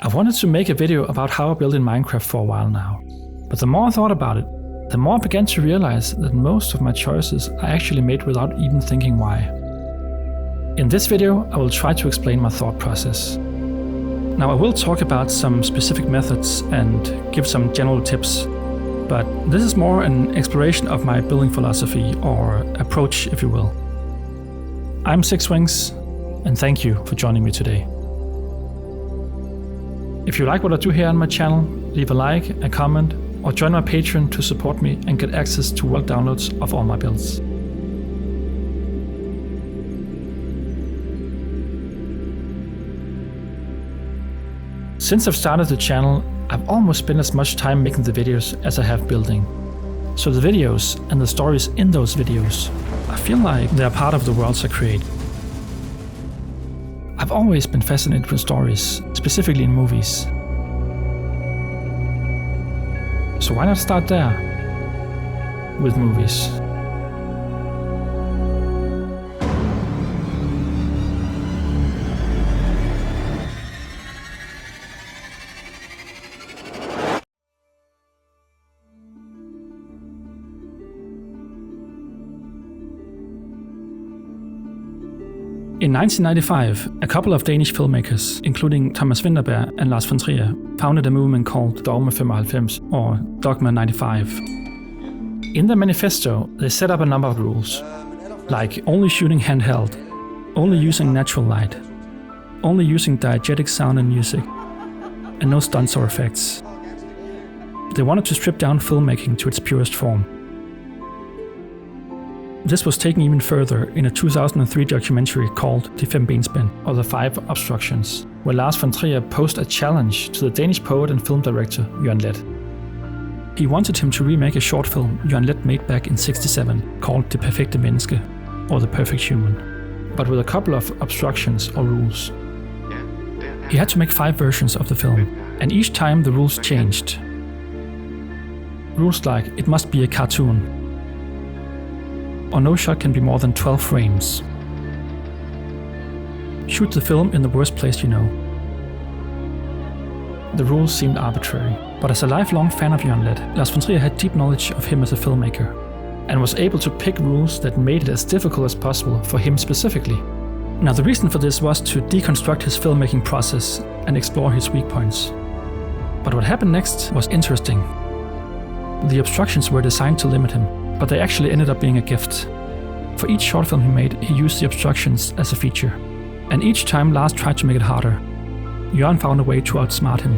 I've wanted to make a video about how I build in Minecraft for a while now, but the more I thought about it, the more I began to realize that most of my choices I actually made without even thinking why. In this video, I will try to explain my thought process. Now, I will talk about some specific methods and give some general tips, but this is more an exploration of my building philosophy or approach, if you will. I'm Sixwings, and thank you for joining me today. If you like what I do here on my channel, leave a like, a comment, or join my Patreon to support me and get access to bulk downloads of all my builds. Since I've started the channel, I've almost spent as much time making the videos as I have building. So the videos and the stories in those videos, I feel like they're part of the worlds I create. I've always been fascinated with stories, specifically in movies. So why not start there? With movies. In 1995, a couple of Danish filmmakers, including Thomas Vinterberg and Lars von Trier, founded a movement called Dogma 95, or Dogma 95. In their manifesto, they set up a number of rules, like only shooting handheld, only using natural light, only using diegetic sound and music, and no stunts or effects. They wanted to strip down filmmaking to its purest form. This was taken even further in a 2003 documentary called De Fem Benspænd, or The Five Obstructions, where Lars von Trier posed a challenge to the Danish poet and film director Jørgen Leth. He wanted him to remake a short film Jørgen Leth made back in '67 called Det perfekte menneske, or The Perfect Human, but with a couple of obstructions or rules. He had to make 5 versions of the film, and each time the rules changed. Rules like it must be a cartoon, or no shot can be more than 12 frames. Shoot the film in the worst place you know. The rules seemed arbitrary, but as a lifelong fan of Jørgen Leth, Lars von Trier had deep knowledge of him as a filmmaker, and was able to pick rules that made it as difficult as possible for him specifically. Now, the reason for this was to deconstruct his filmmaking process and explore his weak points. But what happened next was interesting. The obstructions were designed to limit him, but they actually ended up being a gift. For each short film he made, he used the obstructions as a feature. And each time Lars tried to make it harder, Jørgen found a way to outsmart him.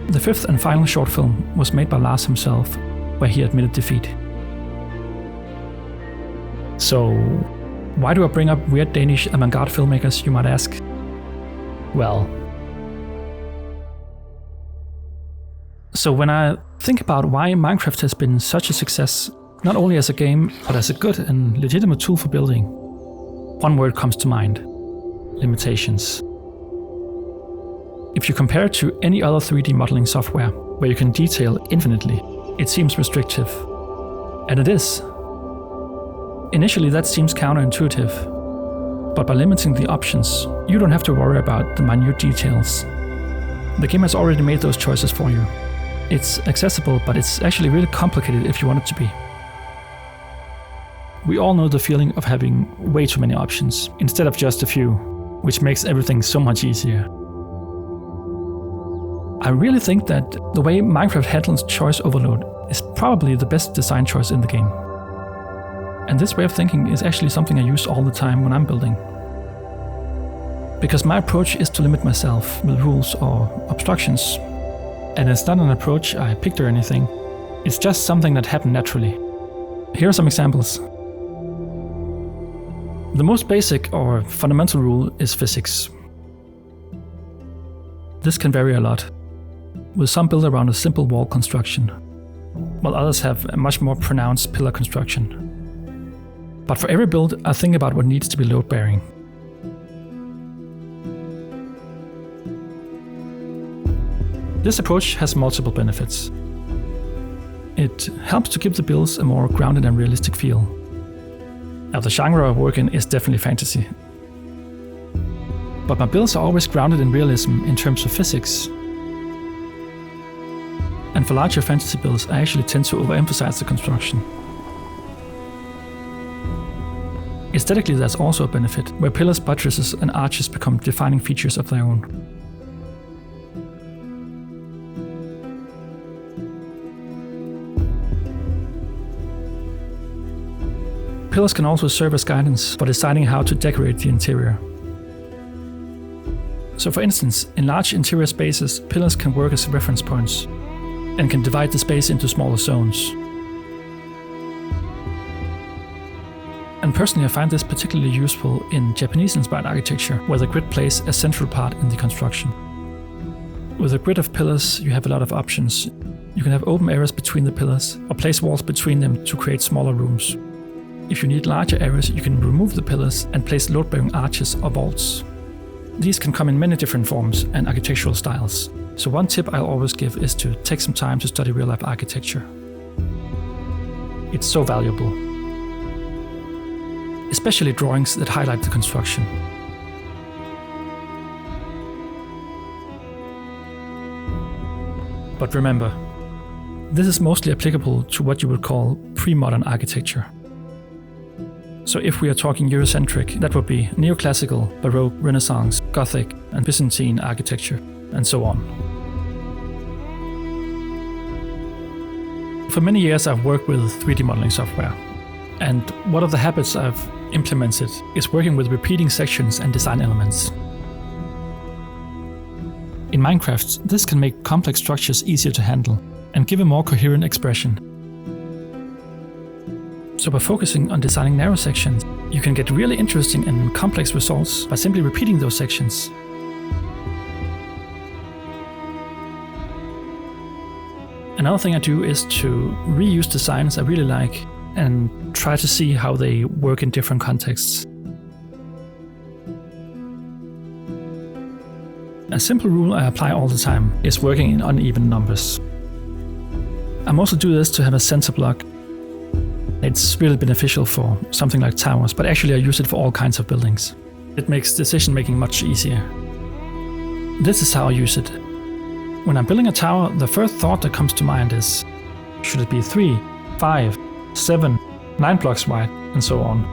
The 5th and final short film was made by Lars himself, where he admitted defeat. So, why do I bring up weird Danish avant-garde filmmakers, you might ask? Well, so when I think about why Minecraft has been such a success, not only as a game, but as a good and legitimate tool for building, one word comes to mind: limitations. If you compare it to any other 3D modeling software, where you can detail infinitely, it seems restrictive. And it is. Initially that seems counterintuitive, but by limiting the options, you don't have to worry about the minute details. The game has already made those choices for you. It's accessible, but it's actually really complicated if you want it to be. We all know the feeling of having way too many options, instead of just a few, which makes everything so much easier. I really think that the way Minecraft handles choice overload is probably the best design choice in the game. And this way of thinking is actually something I use all the time when I'm building. Because my approach is to limit myself with rules or obstructions. And it's not an approach I picked or anything, it's just something that happened naturally. Here are some examples. The most basic or fundamental rule is physics. This can vary a lot, with some built around a simple wall construction, while others have a much more pronounced pillar construction. But for every build, I think about what needs to be load-bearing. This approach has multiple benefits. It helps to give the builds a more grounded and realistic feel. Now, the genre I work in is definitely fantasy. but my builds are always grounded in realism in terms of physics. And for larger fantasy builds, I actually tend to overemphasize the construction. Aesthetically, there's also a benefit, where pillars, buttresses, and arches become defining features of their own. Pillars can also serve as guidance for deciding how to decorate the interior. So for instance, in large interior spaces, pillars can work as reference points and can divide the space into smaller zones. And personally, I find this particularly useful in Japanese-inspired architecture, where the grid plays a central part in the construction. With a grid of pillars, you have a lot of options. You can have open areas between the pillars, or place walls between them to create smaller rooms. If you need larger areas, you can remove the pillars and place load-bearing arches or vaults. These can come in many different forms and architectural styles. So one tip I'll always give is to take some time to study real-life architecture. It's so valuable. Especially drawings that highlight the construction. But remember, this is mostly applicable to what you would call pre-modern architecture. So if we are talking Eurocentric, that would be neoclassical, Baroque, Renaissance, Gothic, and Byzantine architecture, and so on. For many years I've worked with 3D modeling software, and one of the habits I've implemented is working with repeating sections and design elements. In Minecraft, this can make complex structures easier to handle and give a more coherent expression. So by focusing on designing narrow sections, you can get really interesting and complex results by simply repeating those sections. Another thing I do is to reuse designs I really like and try to see how they work in different contexts. A simple rule I apply all the time is working in uneven numbers. I mostly do this to have a center block. It's really beneficial for something like towers, but actually I use it for all kinds of buildings. It makes decision making much easier. This is how I use it. When I'm building a tower, the first thought that comes to mind is, should it be 3, 5, 7, 9 blocks wide, and so on.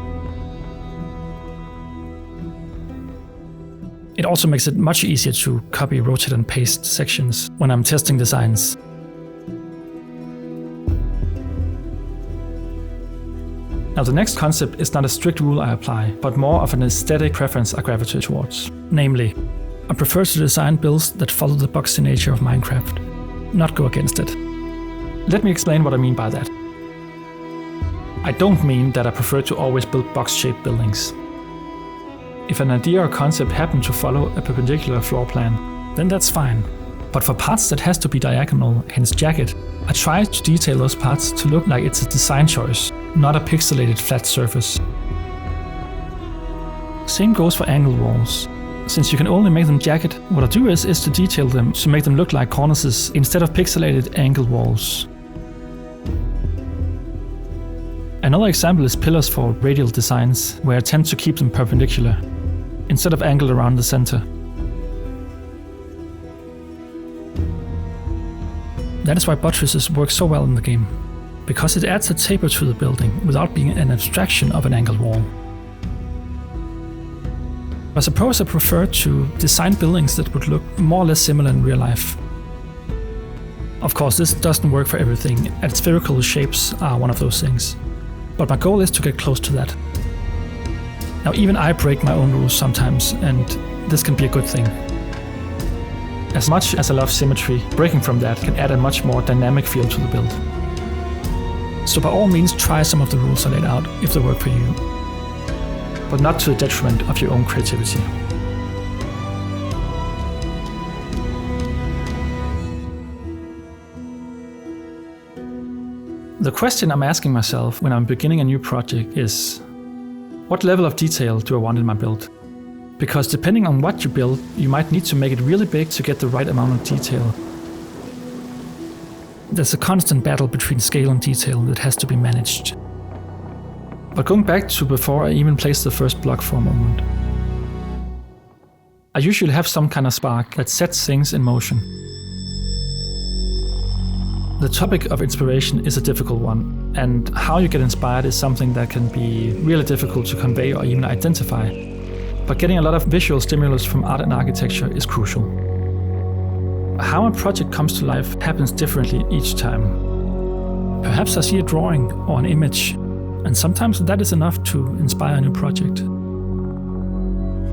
It also makes it much easier to copy, rotate, and paste sections when I'm testing designs. Now the next concept is not a strict rule I apply, but more of an aesthetic preference I gravitate towards. Namely, I prefer to design builds that follow the boxy nature of Minecraft, not go against it. Let me explain what I mean by that. I don't mean that I prefer to always build box-shaped buildings. If an idea or concept happens to follow a perpendicular floor plan, then that's fine. But for parts that has to be diagonal, hence jagged, I try to detail those parts to look like it's a design choice, not a pixelated flat surface. Same goes for angled walls. Since you can only make them jagged, what I do is to detail them to make them look like cornices instead of pixelated angled walls. Another example is pillars for radial designs, where I tend to keep them perpendicular, instead of angled around the center. That is why buttresses work so well in the game, because it adds a taper to the building without being an abstraction of an angled wall. I suppose I prefer to design buildings that would look more or less similar in real life. Of course, this doesn't work for everything, and spherical shapes are one of those things. But my goal is to get close to that. Now, even I break my own rules sometimes, and this can be a good thing. As much as I love symmetry, breaking from that can add a much more dynamic feel to the build. So by all means, try some of the rules I laid out if they work for you, but not to the detriment of your own creativity. The question I'm asking myself when I'm beginning a new project is, what level of detail do I want in my build? Because depending on what you build, you might need to make it really big to get the right amount of detail. There's a constant battle between scale and detail that has to be managed. But going back to before I even placed the first block for a moment, I usually have some kind of spark that sets things in motion. The topic of inspiration is a difficult one, and how you get inspired is something that can be really difficult to convey or even identify. But getting a lot of visual stimulus from art and architecture is crucial. How a project comes to life happens differently each time. Perhaps I see a drawing or an image, and sometimes that is enough to inspire a new project.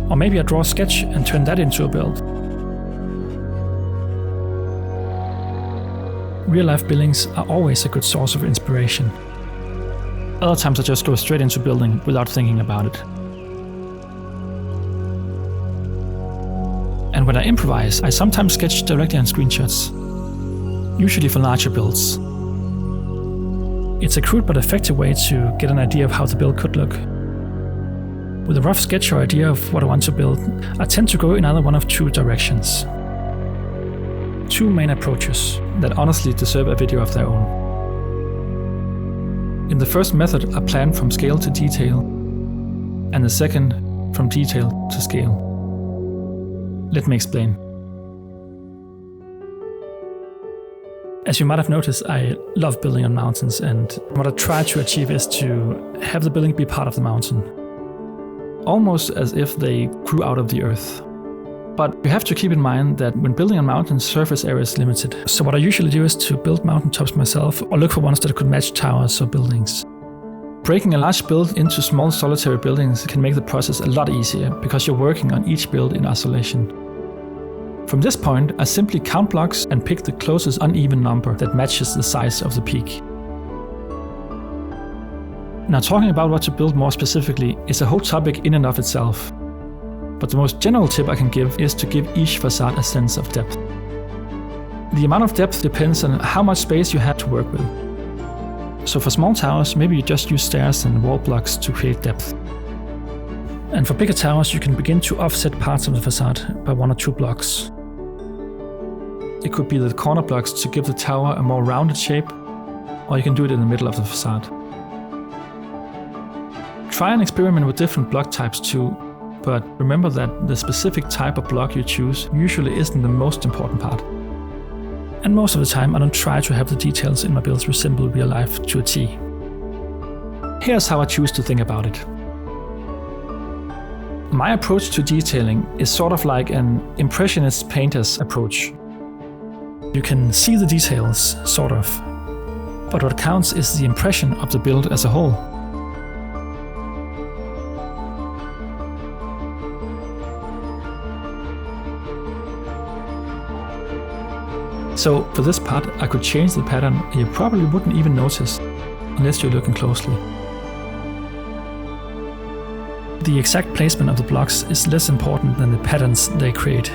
Or maybe I draw a sketch and turn that into a build. Real-life buildings are always a good source of inspiration. Other times I just go straight into building without thinking about it. And when I improvise, I sometimes sketch directly on screenshots, usually for larger builds. It's a crude but effective way to get an idea of how the build could look. With a rough sketch or idea of what I want to build, I tend to go in either one of two directions. Two main approaches that honestly deserve a video of their own. In the first method, I plan from scale to detail, and the second, from detail to scale. Let me explain. As you might have noticed, I love building on mountains, and what I try to achieve is to have the building be part of the mountain. Almost as if they grew out of the earth. But you have to keep in mind that when building on mountains, surface area is limited. So what I usually do is to build mountaintops myself or look for ones that could match towers or buildings. Breaking a large build into small solitary buildings can make the process a lot easier because you're working on each build in isolation. From this point, I simply count blocks and pick the closest uneven number that matches the size of the peak. Now, talking about what to build more specifically is a whole topic in and of itself. But the most general tip I can give is to give each facade a sense of depth. The amount of depth depends on how much space you have to work with. So for small towers, maybe you just use stairs and wall blocks to create depth. And for bigger towers, you can begin to offset parts of the facade by 1 or 2 blocks. It could be the corner blocks to give the tower a more rounded shape, or you can do it in the middle of the facade. Try and experiment with different block types too, but remember that the specific type of block you choose usually isn't the most important part. And most of the time I don't try to have the details in my builds resemble real life to a T. Here's how I choose to think about it. My approach to detailing is sort of like an impressionist painter's approach. You can see the details, sort of, but what counts is the impression of the build as a whole. So for this part, I could change the pattern and you probably wouldn't even notice, unless you're looking closely. The exact placement of the blocks is less important than the patterns they create.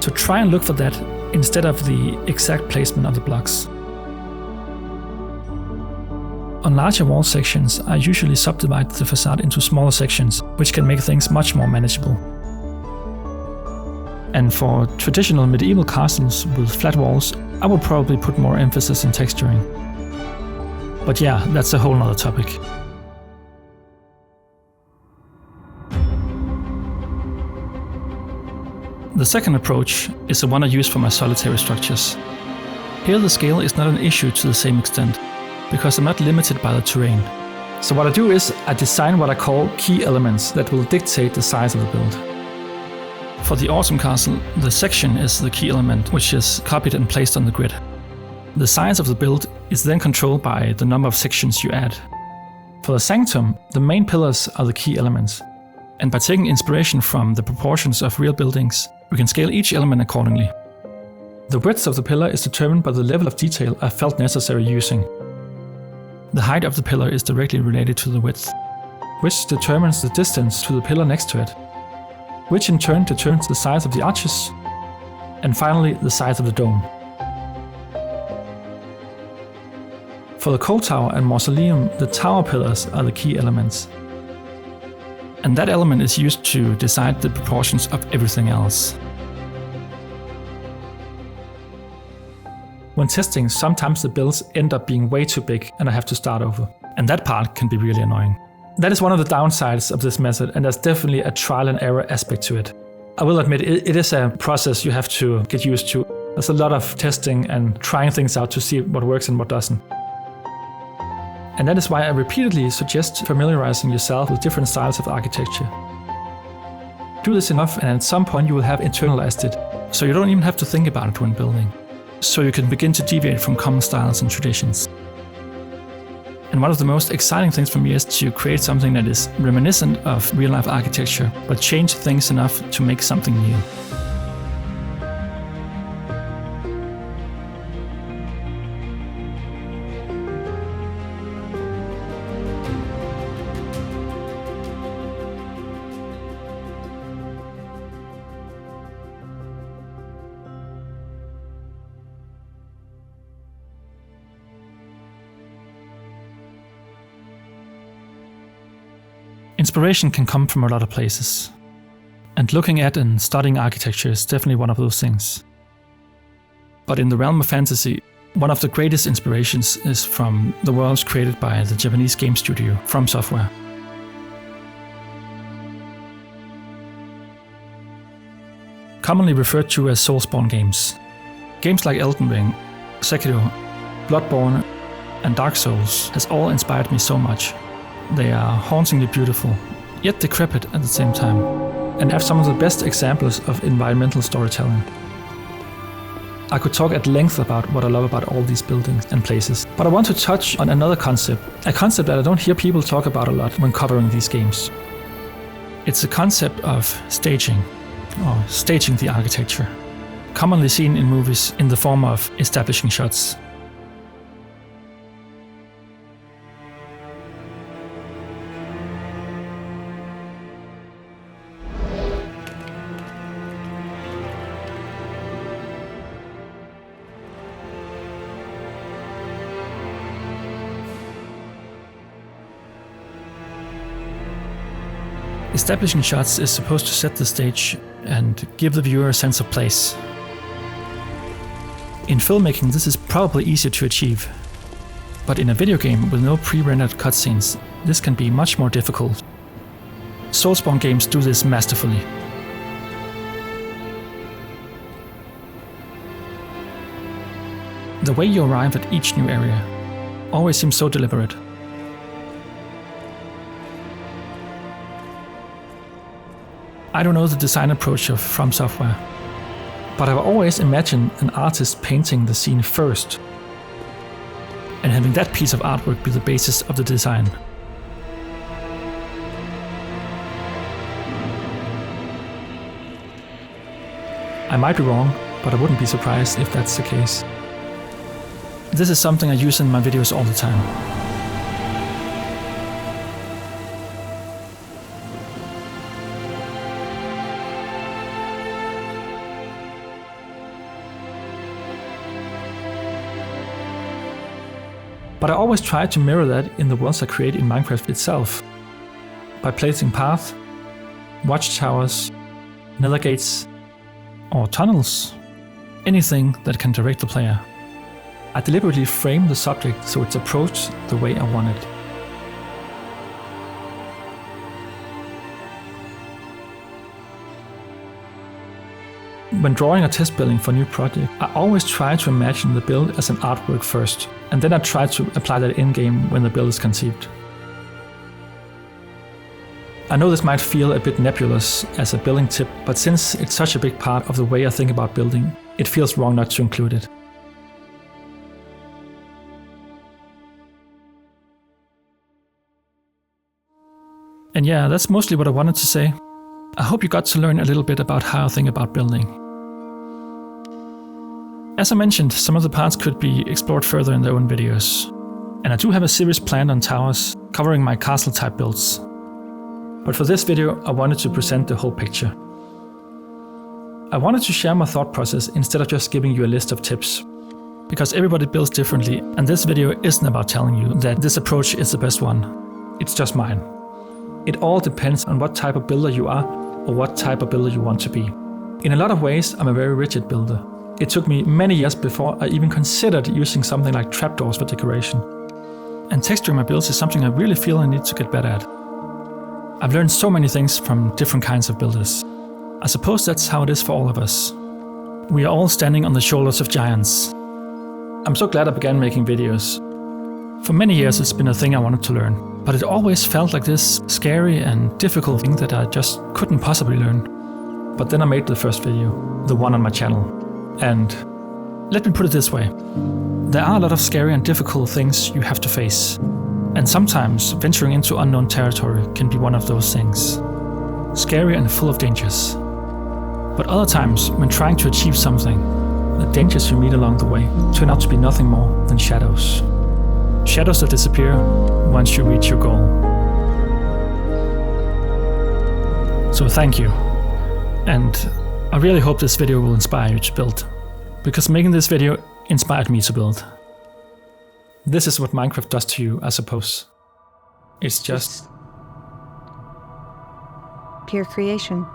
So try and look for that instead of the exact placement of the blocks. On larger wall sections, I usually subdivide the facade into smaller sections, which can make things much more manageable. And for traditional medieval castles with flat walls, I would probably put more emphasis in texturing. But yeah, that's a whole nother topic. The second approach is the one I use for my solitary structures. Here the scale is not an issue to the same extent, because I'm not limited by the terrain. So what I do is I design what I call key elements that will dictate the size of the build. For the Autumn Castle, the section is the key element, which is copied and placed on the grid. The size of the build is then controlled by the number of sections you add. For the Sanctum, the main pillars are the key elements, and by taking inspiration from the proportions of real buildings, we can scale each element accordingly. The width of the pillar is determined by the level of detail I felt necessary using. The height of the pillar is directly related to the width, which determines the distance to the pillar next to it, which in turn determines the size of the arches, and finally the size of the dome. For the Cold Tower and Mausoleum, the tower pillars are the key elements. And that element is used to decide the proportions of everything else. When testing, sometimes the builds end up being way too big and I have to start over. And that part can be really annoying. That is one of the downsides of this method, and there's definitely a trial and error aspect to it. I will admit it is a process you have to get used to. There's a lot of testing and trying things out to see what works and what doesn't. And that is why I repeatedly suggest familiarizing yourself with different styles of architecture. Do this enough and at some point you will have internalized it, so you don't even have to think about it when building. So you can begin to deviate from common styles and traditions. And one of the most exciting things for me is to create something that is reminiscent of real-life architecture, but change things enough to make something new. Inspiration can come from a lot of places, and looking at and studying architecture is definitely one of those things. But in the realm of fantasy, one of the greatest inspirations is from the worlds created by the Japanese game studio From Software. Commonly referred to as Soulspawn games. Games like Elden Ring, Sekiro, Bloodborne, and Dark Souls has all inspired me so much. They are hauntingly beautiful, yet decrepit at the same time, and have some of the best examples of environmental storytelling. I could talk at length about what I love about all these buildings and places, but I want to touch on another concept, a concept that I don't hear people talk about a lot when covering these games. It's the concept of staging, or staging the architecture, commonly seen in movies in the form of establishing shots. Establishing shots is supposed to set the stage and give the viewer a sense of place. In filmmaking, this is probably easier to achieve, but in a video game with no pre-rendered cutscenes, this can be much more difficult. Soulspawn games do this masterfully. The way you arrive at each new area always seems so deliberate. I don't know the design approach of From Software, but I've always imagined an artist painting the scene first, and having that piece of artwork be the basis of the design. I might be wrong, but I wouldn't be surprised if that's the case. This is something I use in my videos all the time. But I always try to mirror that in the worlds I create in Minecraft itself, by placing paths, watchtowers, nether gates, or tunnels, anything that can direct the player. I deliberately frame the subject so it's approached the way I want it. When drawing a test building for a new project, I always try to imagine the build as an artwork first, and then I try to apply that in-game when the build is conceived. I know this might feel a bit nebulous as a building tip, but since it's such a big part of the way I think about building, it feels wrong not to include it. And yeah, that's mostly what I wanted to say. I hope you got to learn a little bit about how I think about building. As I mentioned, some of the parts could be explored further in their own videos. And I do have a series planned on towers, covering my castle type builds. But for this video, I wanted to present the whole picture. I wanted to share my thought process instead of just giving you a list of tips. Because everybody builds differently, and this video isn't about telling you that this approach is the best one. It's just mine. It all depends on what type of builder you are, or what type of builder you want to be. In a lot of ways, I'm a very rigid builder. It took me many years before I even considered using something like trapdoors for decoration. And texturing my builds is something I really feel I need to get better at. I've learned so many things from different kinds of builders. I suppose that's how it is for all of us. We are all standing on the shoulders of giants. I'm so glad I began making videos. For many years it's been a thing I wanted to learn, but it always felt like this scary and difficult thing that I just couldn't possibly learn. But then I made the first video, the one on my channel. And let me put it this way. There are a lot of scary and difficult things you have to face. And sometimes venturing into unknown territory can be one of those things. Scary and full of dangers. But other times, when trying to achieve something, the dangers you meet along the way turn out to be nothing more than shadows. Shadows that disappear once you reach your goal. So thank you. And I really hope this video will inspire you to build. Because making this video inspired me to build. This is what Minecraft does to you, I suppose. It's just pure creation.